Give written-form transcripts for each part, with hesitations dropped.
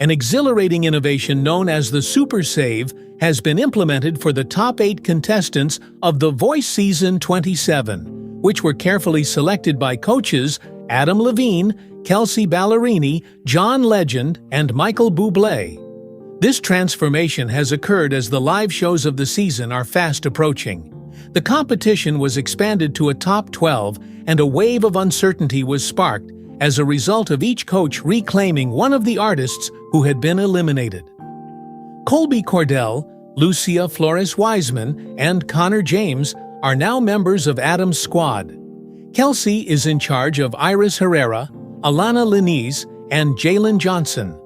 An exhilarating innovation known as the Super Save has been implemented for the top 8 contestants of The Voice Season 27, which were carefully selected by coaches Adam Levine, Kelsey Ballerini, John Legend, and Michael Bublé. This transformation has occurred as the live shows of the season are fast approaching. The competition was expanded to a top 12, and a wave of uncertainty was sparked as a result of each coach reclaiming one of the artists who had been eliminated. Colby Cordell, Lucia Flores-Wiseman, and Connor James are now members of Adam's squad. Kelsey is in charge of Iris Herrera, Alana Linese, and Jalen Johnson.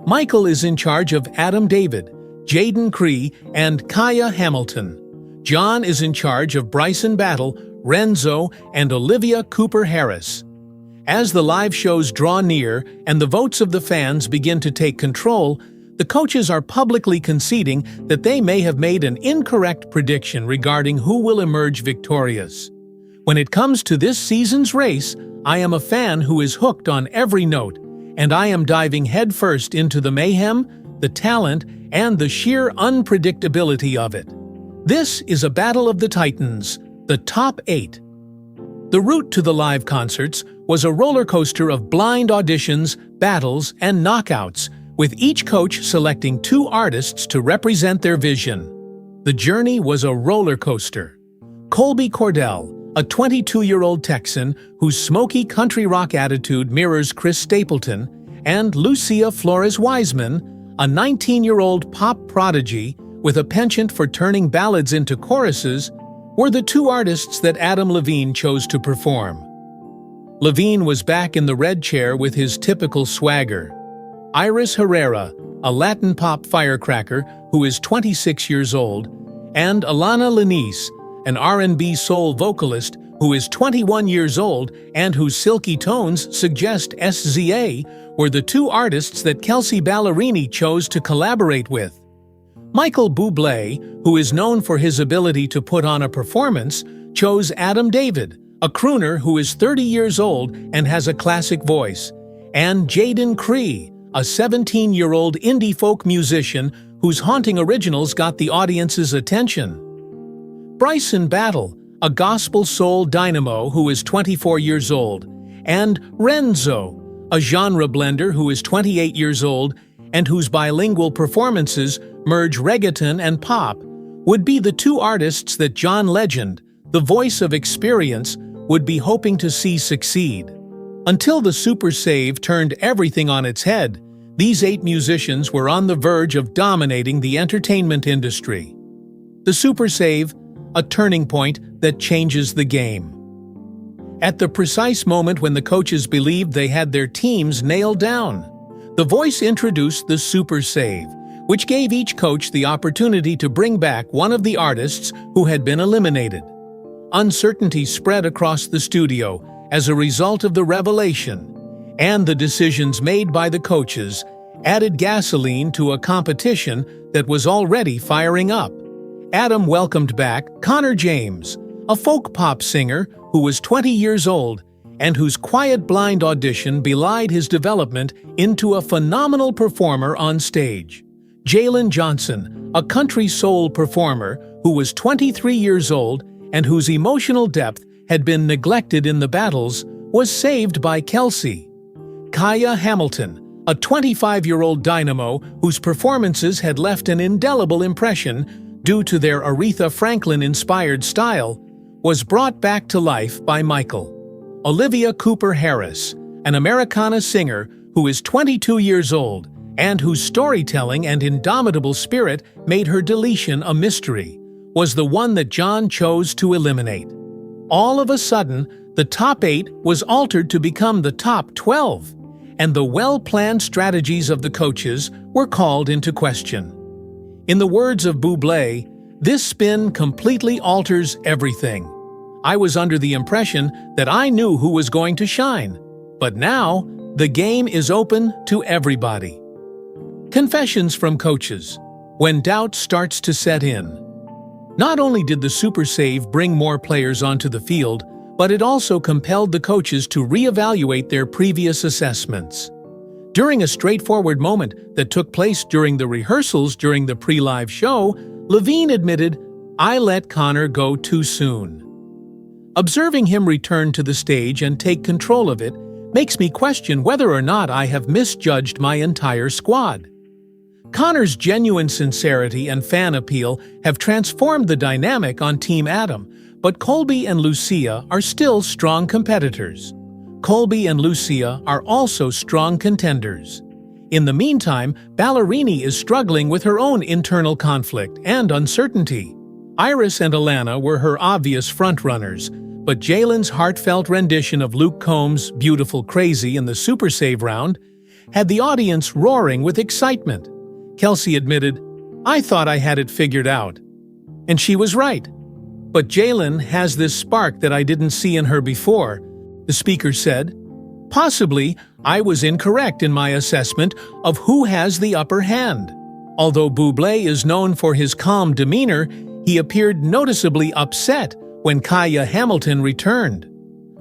Michael is in charge of Adam David, Jaden Cree, and Kaya Hamilton. John is in charge of Bryson Battle, Renzo, and Olivia Cooper-Harris. As the live shows draw near and the votes of the fans begin to take control, the coaches are publicly conceding that they may have made an incorrect prediction regarding who will emerge victorious. When it comes to this season's race, I am a fan who is hooked on every note, and I am diving headfirst into the mayhem, the talent, and the sheer unpredictability of it. This is a battle of the Titans, the top 8. The route to the live concerts was a roller coaster of blind auditions, battles, and knockouts, with each coach selecting 2 artists to represent their vision. The journey was a roller coaster. Colby Cordell, a 22-year-old Texan whose smoky country rock attitude mirrors Chris Stapleton, and Lucia Flores-Wiseman, a 19-year-old pop prodigy with a penchant for turning ballads into choruses, were the 2 artists that Adam Levine chose to perform. Levine was back in the red chair with his typical swagger. Iris Herrera, a Latin pop firecracker who is 26 years old, and Alana Linese, an R&B soul vocalist who is 21 years old and whose silky tones suggest SZA, were the 2 artists that Kelsey Ballerini chose to collaborate with. Michael Bublé, who is known for his ability to put on a performance, chose Adam David, a crooner who is 30 years old and has a classic voice, and Jaden Cree, a 17-year-old indie folk musician whose haunting originals got the audience's attention. Bryson Battle, a gospel soul dynamo who is 24 years old, and Renzo, a genre blender who is 28 years old and whose bilingual performances merge reggaeton and pop, would be the 2 artists that John Legend, the voice of experience, would be hoping to see succeed. Until the Super Save turned everything on its head, these 8 musicians were on the verge of dominating the entertainment industry. The Super Save, a turning point that changes the game. At the precise moment when the coaches believed they had their teams nailed down, The Voice introduced the Super Save, which gave each coach the opportunity to bring back one of the artists who had been eliminated. Uncertainty spread across the studio as a result of the revelation, and the decisions made by the coaches added gasoline to a competition that was already firing up. Adam welcomed back Connor James, a folk pop singer who was 20 years old and whose quiet blind audition belied his development into a phenomenal performer on stage. Jalen Johnson, a country soul performer who was 23 years old and whose emotional depth had been neglected in the battles, was saved by Kelsey. Kaya Hamilton, a 25-year-old dynamo whose performances had left an indelible impression due to their Aretha Franklin-inspired style, was brought back to life by Michael. Olivia Cooper-Harris, an Americana singer who is 22 years old and whose storytelling and indomitable spirit made her deletion a mystery, was the one that John chose to eliminate. All of a sudden, the top 8 was altered to become the top 12, and the well-planned strategies of the coaches were called into question. In the words of Bublé, "This spin completely alters everything. I was under the impression that I knew who was going to shine, but now the game is open to everybody." Confessions from coaches when doubt starts to set in. Not only did the Super Save bring more players onto the field, but it also compelled the coaches to reevaluate their previous assessments. During a straightforward moment that took place during the rehearsals during the pre-live show, Levine admitted, "I let Connor go too soon." Observing him return to the stage and take control of it makes me question whether or not I have misjudged my entire squad. Connor's genuine sincerity and fan appeal have transformed the dynamic on Team Adam, but Colby and Lucia are still strong competitors. Colby and Lucia are also strong contenders. In the meantime, Ballerini is struggling with her own internal conflict and uncertainty. Iris and Alana were her obvious frontrunners, but Jalen's heartfelt rendition of Luke Combs' Beautiful Crazy in the Super Save round had the audience roaring with excitement. Kelsey admitted, "I thought I had it figured out." And she was right. But Jalen has this spark that I didn't see in her before, the speaker said. Possibly, I was incorrect in my assessment of who has the upper hand. Although Bublé is known for his calm demeanor, he appeared noticeably upset when Kaya Hamilton returned.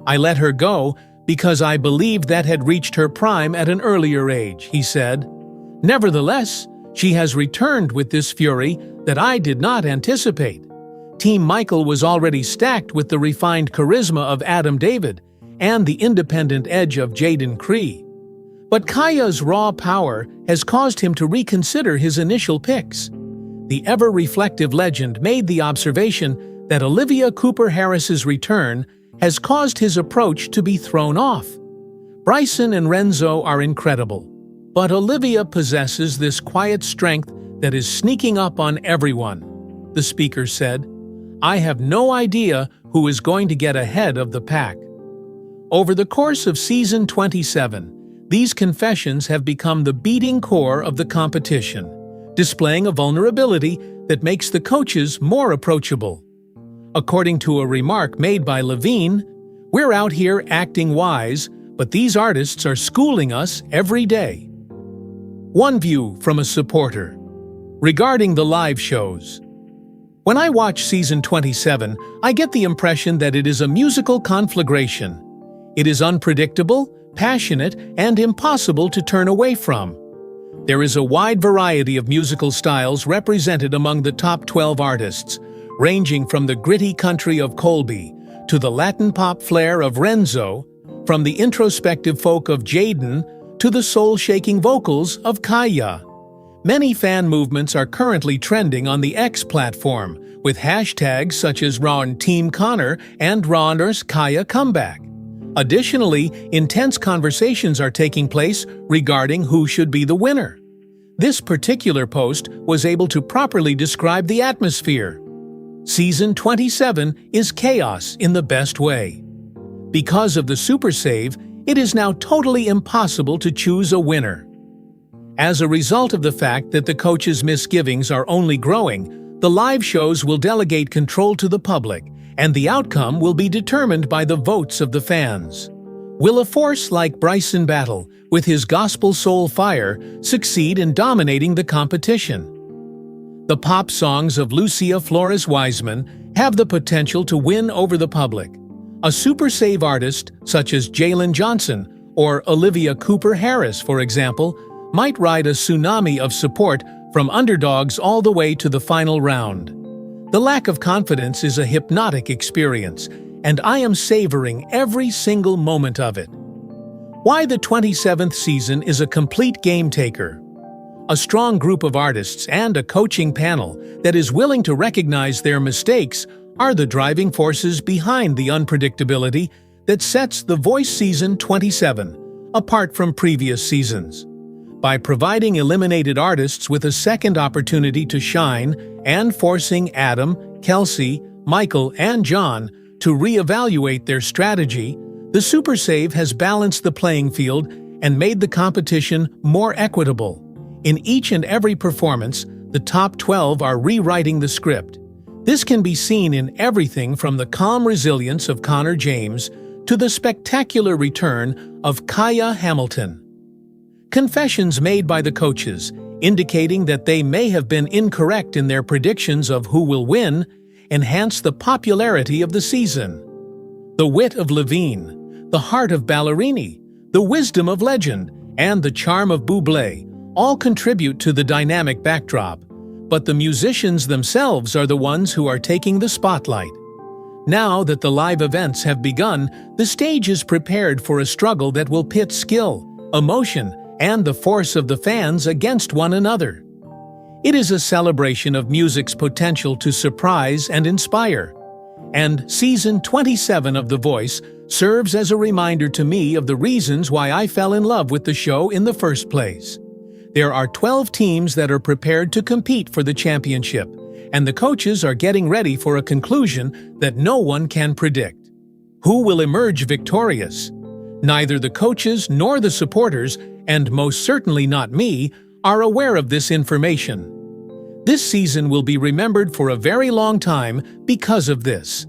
"I let her go because I believed that had reached her prime at an earlier age," he said. "Nevertheless, she has returned with this fury that I did not anticipate." Team Michael was already stacked with the refined charisma of Adam David and the independent edge of Jaden Cree. But Kaya's raw power has caused him to reconsider his initial picks. The ever-reflective legend made the observation that Olivia Cooper-Harris's return has caused his approach to be thrown off. Bryson and Renzo are incredible, but Olivia possesses this quiet strength that is sneaking up on everyone, the speaker said. "I have no idea who is going to get ahead of the pack." Over the course of Season 27, these confessions have become the beating core of the competition, displaying a vulnerability that makes the coaches more approachable. According to a remark made by Levine, "We're out here acting wise, but these artists are schooling us every day." One view from a supporter. Regarding the live shows. When I watch Season 27, I get the impression that it is a musical conflagration. It is unpredictable, passionate, and impossible to turn away from. There is a wide variety of musical styles represented among the top 12 artists, ranging from the gritty country of Colby to the Latin pop flair of Renzo, from the introspective folk of Jaden to the soul-shaking vocals of Kaya. Many fan movements are currently trending on the X platform, with hashtags such as Ron Team Connor and Roners Kaya Comeback. Additionally, intense conversations are taking place regarding who should be the winner. This particular post was able to properly describe the atmosphere. Season 27 is chaos in the best way. Because of the Super Save, it is now totally impossible to choose a winner. As a result of the fact that the coaches' misgivings are only growing, the live shows will delegate control to the public, and the outcome will be determined by the votes of the fans. Will a force like Bryson Battle, with his gospel soul fire, succeed in dominating the competition? The pop songs of Lucia Flores-Wiseman have the potential to win over the public. A Super Save artist, such as Jalen Johnson or Olivia Cooper-Harris, for example, might ride a tsunami of support from underdogs all the way to the final round. The lack of confidence is a hypnotic experience, and I am savoring every single moment of it. Why the 27th season is a complete game-taker. A strong group of artists and a coaching panel that is willing to recognize their mistakes are the driving forces behind the unpredictability that sets The Voice Season 27 apart from previous seasons. By providing eliminated artists with a second opportunity to shine and forcing Adam, Kelsey, Michael, and John to reevaluate their strategy, the Super Save has balanced the playing field and made the competition more equitable. In each and every performance, the top 12 are rewriting the script. This can be seen in everything from the calm resilience of Connor James to the spectacular return of Kaya Hamilton. Confessions made by the coaches, indicating that they may have been incorrect in their predictions of who will win, enhance the popularity of the season. The wit of Levine, the heart of Ballerini, the wisdom of legend, and the charm of Bublé all contribute to the dynamic backdrop, but the musicians themselves are the ones who are taking the spotlight. Now that the live events have begun, the stage is prepared for a struggle that will pit skill, emotion, and the force of the fans against one another. It is a celebration of music's potential to surprise and inspire. And Season 27 of The Voice serves as a reminder to me of the reasons why I fell in love with the show in the first place. There are 12 teams that are prepared to compete for the championship, and the coaches are getting ready for a conclusion that no one can predict. Who will emerge victorious? Neither the coaches nor the supporters, and most certainly not me, are aware of this information. This season will be remembered for a very long time because of this.